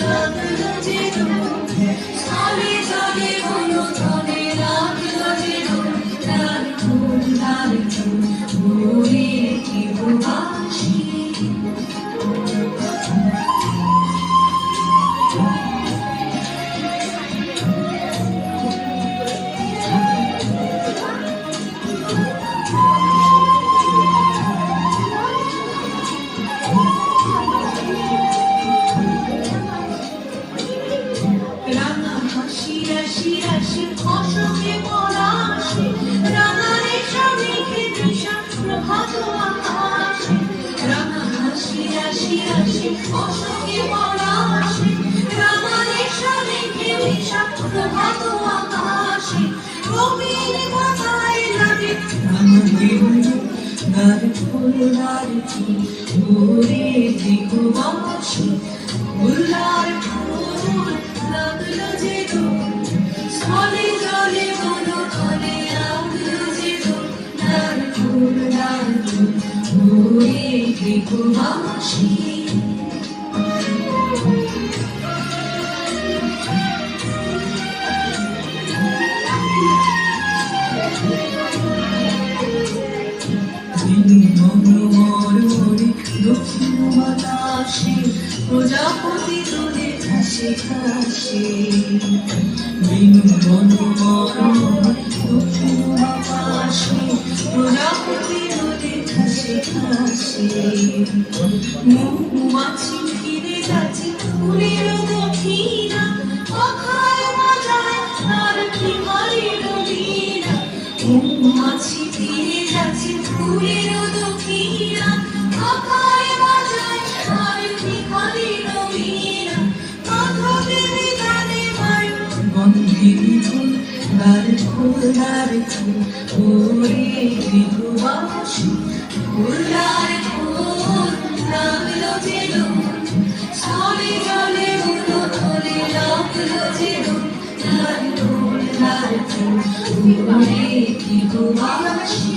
লাগলো যে দোল স্থলে জলে বনতলে লাগলো যে দোল লাল ফুল ভোরে জীববাসী রাঙা হাসি রাশি রাশি অশোকে পলাশে রাঙা রেশা মেঘে তৃষা প্রভাত আকাশে রাঙা হাসি রাশি রাশি অশোকে পলাশে রাঙা রেশা মেঘে তৃষা প্রভাত আকাশে কবির কথায় লাগে রাঙা ফুল ভোরে দিগবাসী উল্লার ফুল লাগলো যে দোল স্থলে জলে বনতলে লাগলো যে দোল লাল ফুল ভোরে দিগবাসী দক্ষিণ বাতাসে প্রজাপতি দোলে ঘাসে ঘাসে দক্ষিণ বাতাসে প্রজাপতি দোলে ঘাসে ঘাসে মৌমাছি ফিরে যাচ্ছে ফুলের দক্ষিণা পাখায় বাজায় তার বিহারের বীণা মৌমাছি ফিরে যাচ্ছে ফুলের দক্ষিণা পাখায় বাজায় তার বিহারের বীণা মাধবে বিধানে বায়ু বন্ধে ফুল লাল ফুল ভোরে দিগবাসী উল্লার ফুল লাগলো যে দোল স্থলে জলে বনতলে লাগলো যে দোল লাল ফুল ভোরে দিগবাসী